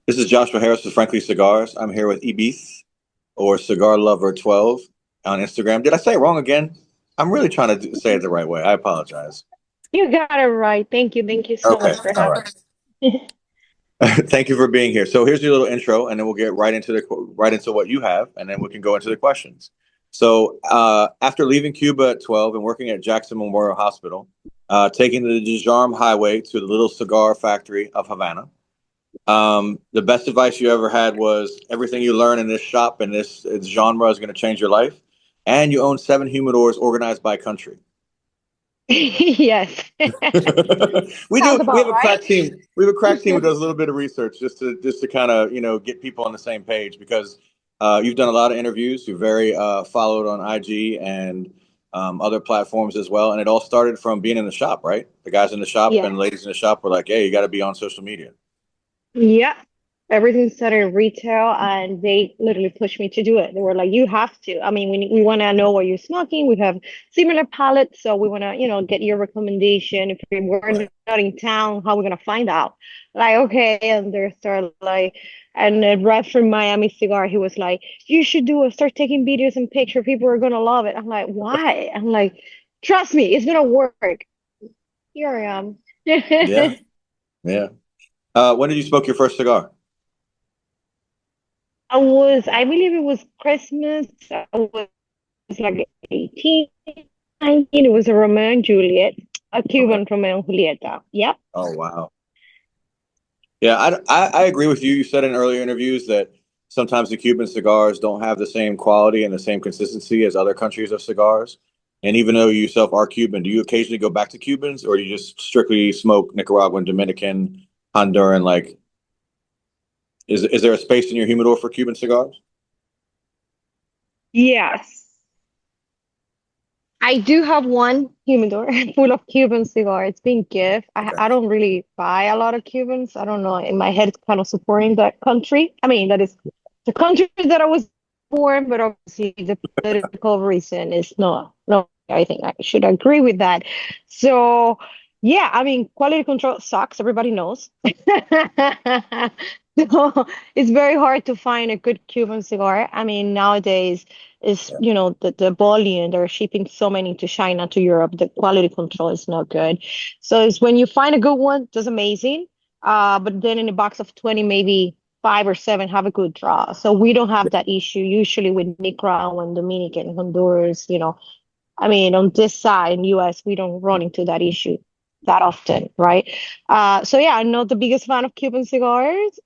This is Joshua Harris with Frankly Cigars. I'm here with Ibis or Cigar Lover 12 on Instagram. Did I say it wrong again? I'm really trying to say it the right way. I apologize. You got it right. Thank you. Thank you so Okay. much for All having right. me. Thank you for being here. So here's your little intro, and then we'll get right into what you have, and then we can go into the questions. So after leaving Cuba at 12 and working at Jackson Memorial Hospital, taking the Dijarm Highway to the little cigar factory of Havana. The best advice you ever had was everything you learn in this shop and this genre is going to change your life. And you own seven humidors organized by country. Yes. We do. Sounds We about have a right. crack team. We have a crack team who does a little bit of research just to kind of get people on the same page because you've done a lot of interviews. You're very followed on IG and other platforms as well. And it all started from being in the shop, right? The guys in the shop Yeah. and ladies in the shop were like, "Hey, you got to be on social media." Yeah. Everything started in retail and they literally pushed me to do it. They were like, you have to. I mean, we want to know what you're smoking. We have similar palettes, so we want to, get your recommendation. If we're Right. not in town, how we gonna find out? Like, okay, and they started like, and then right from Miami Cigar, he was like, you should do it. Start taking videos and pictures. People are gonna love it. I'm like, why? I'm like, trust me, it's gonna work. Here I am. Yeah. Yeah. When did you smoke your first cigar? I believe it was Christmas. I was like 18, 19. It was a Romeo and Juliet, a Okay. Cuban Romeo and Julieta. Yep. Oh, wow. Yeah, I agree with you. You said in earlier interviews that sometimes the Cuban cigars don't have the same quality and the same consistency as other countries of cigars. And even though you yourself are Cuban, do you occasionally go back to Cubans or do you just strictly smoke Nicaraguan, Dominican, Honduran? Like, is there a space in your humidor for Cuban cigars? Yes. I do have one humidor full of Cuban cigars. It's been gift. Okay. I don't really buy a lot of Cubans. I don't know. In my head, it's kind of supporting that country. I mean, that is the country that I was born, but obviously the political reason is not. No, I think I should agree with that. So, yeah, I mean, quality control sucks. Everybody knows. So it's very hard to find a good Cuban cigar. I mean, nowadays is Yeah. the volume they're shipping so many to China, to Europe, the quality control is not good. So it's when you find a good one, that's amazing. But then in a box of 20, maybe five or seven have a good draw. So we don't have that issue usually with Nicaragua and Dominican, Honduras, I mean, on this side in US, we don't run into that issue that often, right? So yeah, I'm not the biggest fan of Cuban cigars.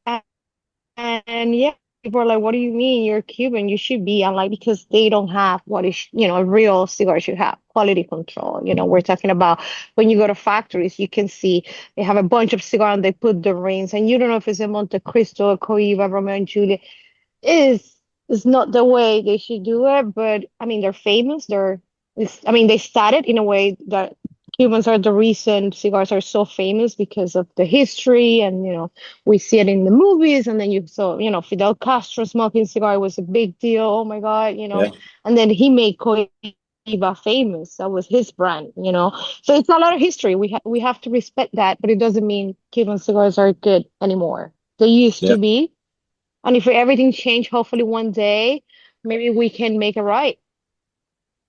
And yeah, people are like, what do you mean you're Cuban? You should be. I'm like, because they don't have what is, a real cigar should have, quality control. We're talking about when you go to factories, you can see they have a bunch of cigar and they put the rings, and you don't know if it's a Monte Cristo, a Coiba, Romeo and Juliet. Is not the way they should do it, but I mean, they're famous. I mean, they started in a way that Cubans are the reason cigars are so famous because of the history, and we see it in the movies, and then you saw, Fidel Castro smoking cigar was a big deal. Oh my God, Yeah. and then he made Cohiba famous. That was his brand. So it's a lot of history. We have to respect that, but it doesn't mean Cuban cigars are good anymore. They used Yeah. to be, and if everything change, hopefully one day, maybe we can make it right.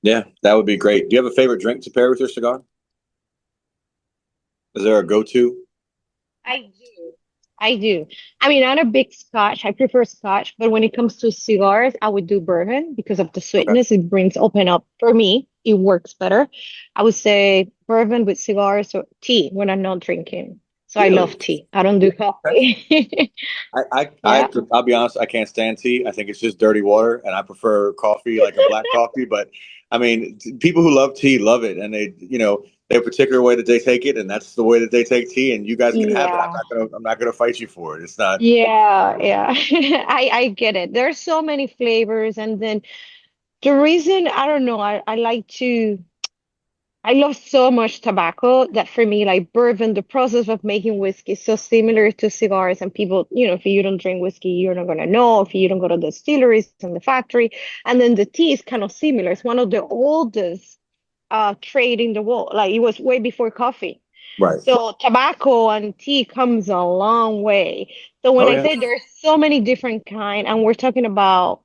Yeah. That would be great. Do you have a favorite drink to pair with your cigar? Is there a go-to? I do. I do. I mean, I'm a big Scotch. I prefer Scotch, but when it comes to cigars, I would do bourbon because of the Okay. sweetness. It brings open up for me. It works better. I would say bourbon with cigars or tea when I'm not drinking. So I Really? love tea. I don't do Okay. coffee. Yeah. I'll be honest, I can't stand tea. I think it's just dirty water, and I prefer coffee, like a black coffee. But I mean, people who love tea love it, and they have a particular way that they take it, and that's the way that they take tea. And you guys can have it. Yeah. I'm not gonna fight you for it. It's not. Yeah, yeah. I get it. There's so many flavors, and then the reason, I don't know, I love so much tobacco that for me, like bourbon, the process of making whiskey is so similar to cigars. And people, if you don't drink whiskey, you're not gonna know. If you don't go to the distilleries and the factory, and then the tea is kind of similar. It's one of the oldest trade in the world. Like it was way before coffee. Right. So tobacco and tea comes a long way. So when Oh I yeah. say there's so many different kind, and we're talking about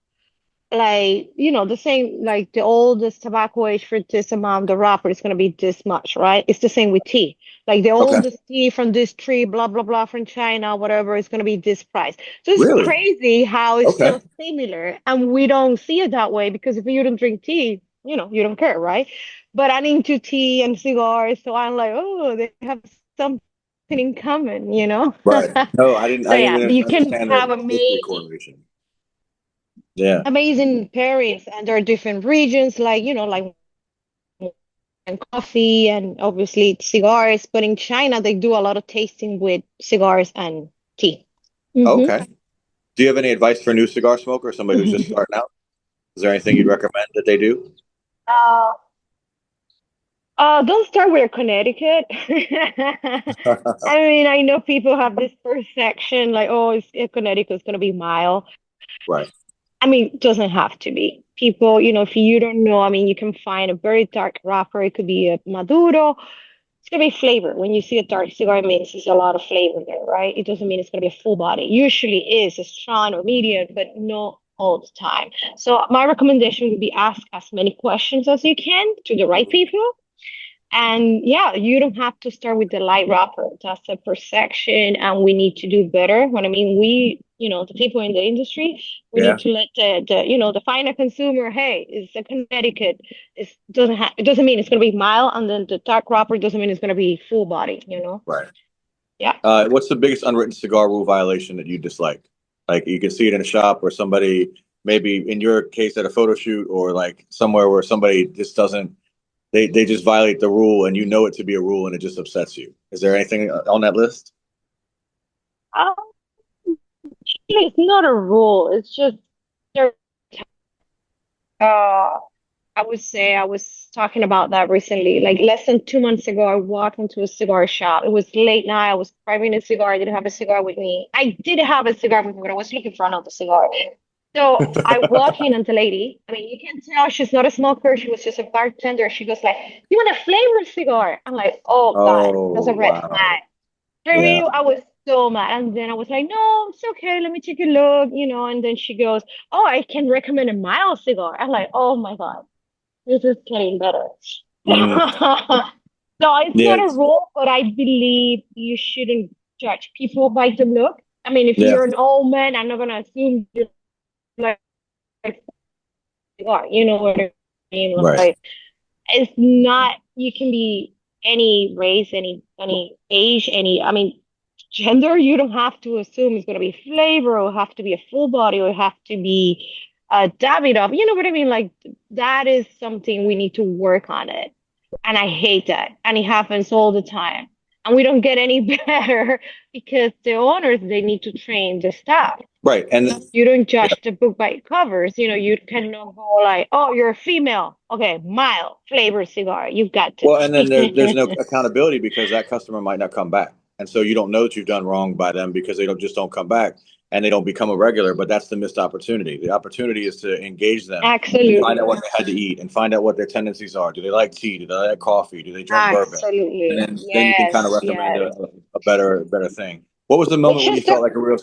like, the same, like the oldest tobacco age for this amount, the wrapper is going to be this much, right? It's the same with tea. Like the Okay. oldest tea from this tree, blah, blah, blah, from China, whatever, is going to be this price. So it's Really? crazy how it's Okay. so similar. And we don't see it that way because if you don't drink tea, you don't care, right? But I'm into tea and cigars. So I'm like, oh, they have something in common. Right. No, I didn't. So I didn't yeah, even you can understand have the history amazing correlation. Yeah. amazing pairings and there are different regions like like and coffee and obviously cigars, but in China they do a lot of tasting with cigars and tea. Hmm. Okay. Do you have any advice for a new cigar smoker, somebody who's just starting out? Is there anything you'd recommend that they do? uh, don't start with Connecticut. I mean, I know people have this perception like, oh, Connecticut's gonna be mild. Right. I mean, it doesn't have to be. People, if you don't know, I mean, you can find a very dark wrapper. It could be a Maduro. It's gonna be flavor. When you see a dark cigar, it means there's a lot of flavor there, right? It doesn't mean it's gonna be a full body. Usually is a strong or medium, but not all the time. So my recommendation would be ask as many questions as you can to the right people. And yeah, you don't have to start with the light wrapper. That's a perception, and we need to do better. What I mean, the people in the industry, we need Yeah. to let the final consumer, hey, it's a Connecticut. It doesn't mean it's going to be mild, and then the dark wrapper doesn't mean it's going to be full body. Right. Yeah. What's the biggest unwritten cigar rule violation that you dislike? Like you can see it in a shop or somebody, maybe in your case at a photo shoot or like somewhere where somebody just doesn't, they just violate the rule and you know it to be a rule and it just upsets you. Is there anything on that list? Um, it's not a rule. It's just there. Uh, I would say I was talking about that recently. Like less than 2 months ago, I walked into a cigar shop. It was late night. I was craving a cigar. I didn't have a cigar with me. I did have a cigar with me, but I was looking for another cigar. So I walk in and the lady, I mean, you can tell she's not a smoker. She was just a bartender. She goes like, "You want a flavored cigar?" I'm like, "Oh God, that's Oh, a red wow. flag." For Yeah. me, I was so mad. And then I was like, "No, it's okay. Let me take a look." And then she goes, "Oh, I can recommend a mild cigar." I'm like, "Oh my God. This is getting better." Mm, No, it's yeah. not a rule, but I believe you shouldn't judge people by the look. I mean, if Yeah. you're an old man, I'm not gonna assume you're like you are. You know what I mean? Right. Like, it's not. You can be any race, any age, I mean, gender. You don't have to assume it's gonna be flavor, or have to be a full body, or have to be Davidoff. You know what I mean? Like that is something we need to work on it. And I hate that. And it happens all the time. And we don't get any better because the owners, they need to train the staff. Right. And You don't judge the book by its covers. You cannot go like, oh, you're a female. Okay, mild flavor cigar. You got well, and then there's no this. accountability because that customer might not come back. And so you don't know that you've done wrong by them because they don't come back and they don't become a regular, but that's the missed opportunity. The opportunity is to engage them and find out what Absolutely. they had to eat and find out what their tendencies are. Do they like tea? Do they like coffee? Do they drink bourbon? And Absolutely. then you can Yes, kind of recommend yes. a better thing. What was the moment Which when you is the felt like a real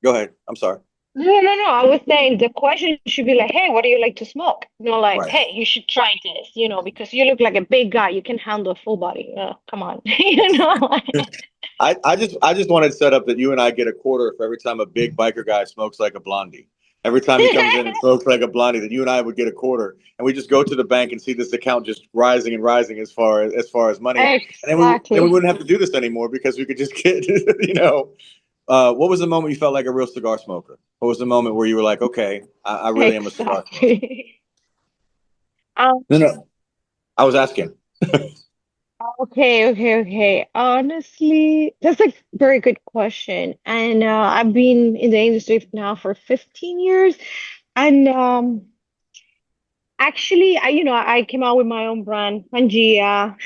go ahead. I'm sorry. No, no, no. I was saying the question should be like, hey, what do you like to smoke? Like, Right. hey, you should try this, because you look like a big guy. You can handle a full body. Come on. I just wanted to set up that you and I get a quarter for every time a big biker guy smokes like a blondie. Every time he comes in and smokes like a blondie, that you and I would get a quarter, and we just go to the bank and see this account just rising and rising as far as money, and then we Exactly. wouldn't have to do this anymore because we could just get What was the moment you felt like a real cigar smoker? What was the moment where you were like, okay, I really am a cigar smoker? Exactly. Um, No, no, I was asking. okay, okay, okay. Honestly, that's a very good question. And I've been in the industry now for 15 years. And actually, I came out with my own brand, Pangea.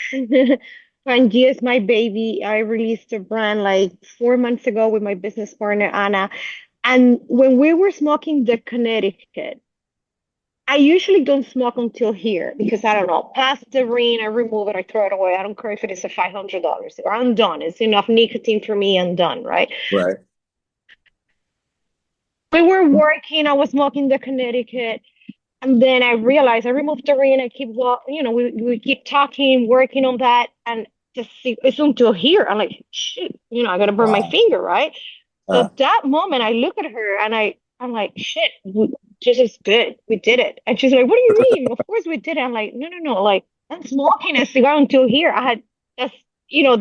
Pangea is my baby. I released a brand like 4 months ago with my business partner, Anna. And when we were smoking the Connecticut, I usually don't smoke until here because I don't know. Past the ring, I remove it, I throw it away. I don't care if it is a $500 cigar. I'm done. It's enough nicotine for me. I'm done, right? Right. We were working. I was smoking the Connecticut. And then I realized I removed the ring. I keep we keep talking, working on that, and just see, it's until here. I'm like, shit, I gotta burn my Wow. finger, right? So Uh, that moment, I look at her and I'm like, shit, this is good. We did it. And she's like, what do you mean? Of course we did it. I'm like, no, no, no. Like, I'm smoking a cigar until here. I had just,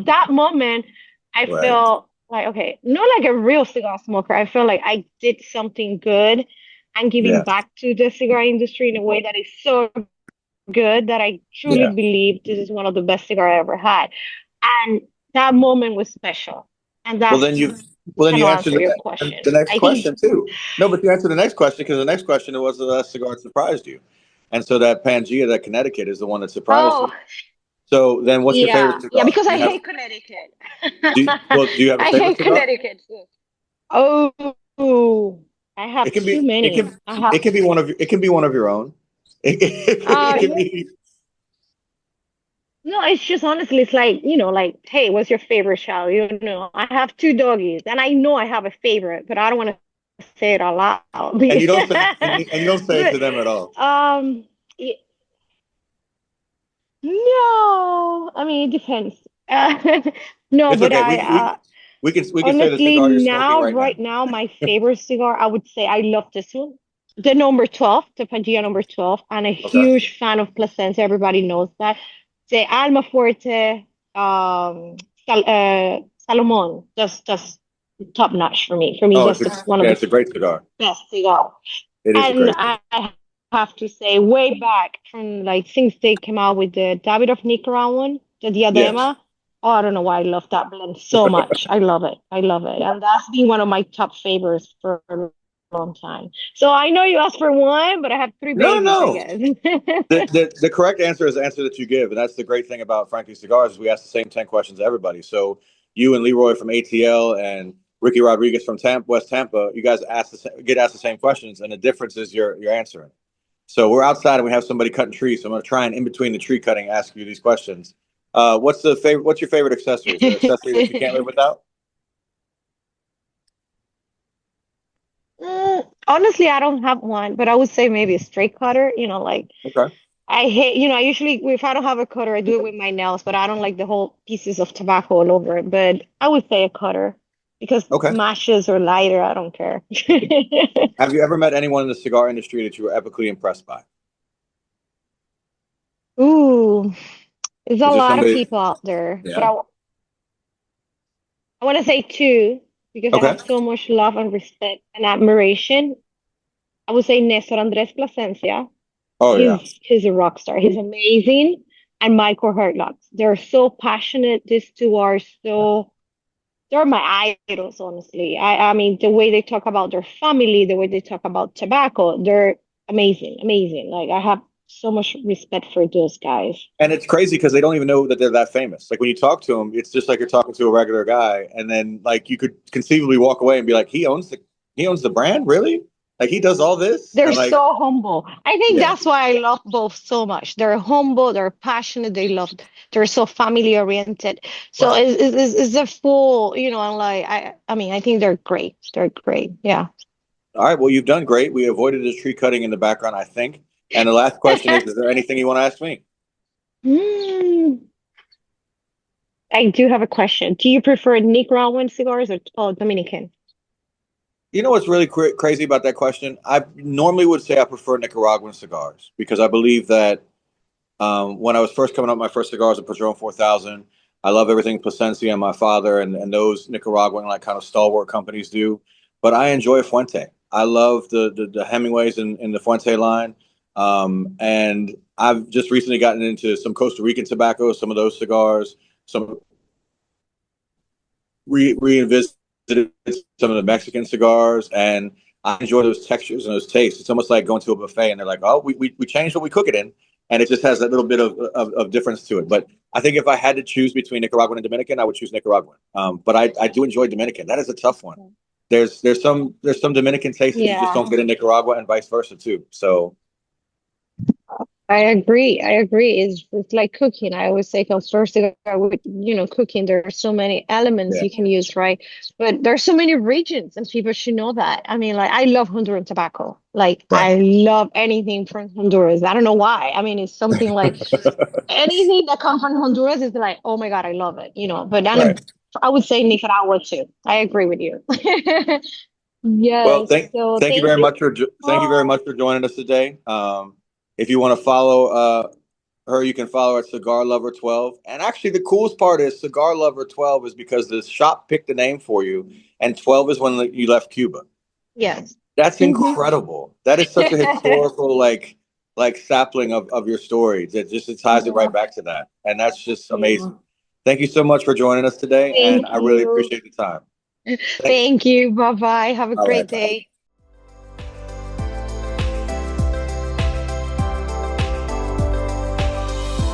that moment, I right. felt like, okay, not like a real cigar smoker. I feel like I did something good and giving Yeah. back to the cigar industry in a way that is so good that I truly Yeah. believe this is one of the best cigar I ever had. And that moment was special. And Well, that's then kind you of answered answer your question. the next I think, question too. No, but you answered the next question because the next question was the last cigar that surprised you, and so that Pangea, that Connecticut, is the one that surprised oh, you. So then, what's your favorite yeah. Yeah, cigar? because Do I you have hate Connecticut. do you have a I favorite hate cigar? Connecticut. Oh, I It have can too be many. I have, it can be one of your own. It uh, can be no, it's just honestly, it's like, like, hey, what's your favorite child? I have two doggies and I know I have a favorite, but I don't want to say it out loud. and you don't say and you don't say it But, to them at all. y- no, I mean, it depends. No, It's but okay. We can say the honestly, cigar you're smoking right right now. now, my favorite cigar, I would say I love this one. The number 12, the Pangea number 12. I'm a Okay. huge fan of Placencia. Everybody knows that. The Alma Forte, Salomon, just top notch for me. For me, Oh, that's one of yeah, the it's a great cigar. best cigar. It is a And great cigar. I have to say, way back from like since they came out with the David of Nicaraguan, the Yes. Diadema. Oh, I don't know why I love that blend so much. I love it. I love it. And that's been one of my top favorites for a long time. So I know you asked for one, but I have three No, babies, I no. guess. The correct answer is the answer that you give, and that's the great thing about Frankie Cigars is we ask the same 10 questions to everybody. So you and Leroy from ATL and Ricky Rodriguez from West Tampa, you guys get asked the same questions, and the difference is you're answering. So we're outside and we have somebody cutting trees. So I'm going to try and in between the tree cutting ask you these questions. What's your favorite accessory? Is there an accessory that you can't live without? Honestly, I don't have one, but I would say maybe a straight cutter, like Okay. I hate, I usually, if I don't have a cutter, I do it with my nails, but I don't like the whole pieces of tobacco all over it. But I would say a cutter because Okay. matches or lighter, I don't care. Have you ever met anyone in the cigar industry that you were epically impressed by? Ooh, there's a Is there lot of somebody? people out there, but Yeah. I want to say two because I Okay. have so much love and respect and admiration. I would say Nestor Andres Plasencia. Oh yeah. He's a rock star. He's amazing. And Michael Hertlock. They're so passionate. These two are so they're my idols, honestly. I mean, the way they talk about their family, the way they talk about tobacco, they're amazing, amazing. Like I have so much respect for those guys. And it's crazy because they don't even know that they're that famous. Like when you talk to them, it's just like you're talking to a regular guy, and then like you could conceivably walk away and be like, he owns the brand, really? Like he does all this, They're and like so humble. I think yeah, that's why I love both so much. They're humble, they're passionate, they're so family oriented. So right. it's a full, and like I mean, I think they're great. They're great. Yeah. All right, well you've done great. We avoided the tree cutting in the background, I think. And the last question is there anything you want to ask me? Hmm. I do have a question. Do you prefer Nicaraguan cigars or Dominican? You know what's really crazy about that question? I normally would say I prefer Nicaraguan cigars because I believe that when I was first coming up, my first cigar was a Padron 4000. I love everything Plasencia and my father and those Nicaraguan like kind of stalwart companies do. But I enjoy Fuente. I love the Hemingways in the Fuente line. And I've just recently gotten into some Costa Rican tobacco, some of those cigars, some revisited some of the Mexican cigars, and I enjoy those textures and those tastes. It's almost like going to a buffet and they're like, oh, we changed what we cook it in. And it just has that little bit of difference to it. But I think if I had to choose between Nicaraguan and Dominican, I would choose Nicaraguan. But I do enjoy Dominican. That is a tough one. There's some Dominican taste that you just Yeah. don't get in Nicaragua and vice versa too. So I agree. I agree. It's like cooking. I always say, because first cigar with, cooking, there are so many elements Yeah. you can use, right? But there's so many regions, and people should know that. I mean, like, I love Honduran tobacco. Like, Right. I love anything from Honduras. I don't know why. I mean, it's something like anything that comes from Honduras is like, oh my God, I love it, But then Right. I would say Nicaragua too. I agree with you. Well, Yes. So thank you thank very you. much for thank you very Oh, much for joining us today. If you want to follow her, you can follow her at Cigar Lover 12. And actually, the coolest part is Cigar Lover 12 is because the shop picked the name for you, and 12 is when you left Cuba. yes. That's Mhm. incredible. That is such a historical like sapling of your stories. It ties it right Yeah. back to that, and that's just Yeah. amazing. Thank you so much for joining us today, and Thank I really you. appreciate the time. Thanks. Thank you. Bye bye. Have a All right. great Bye. day.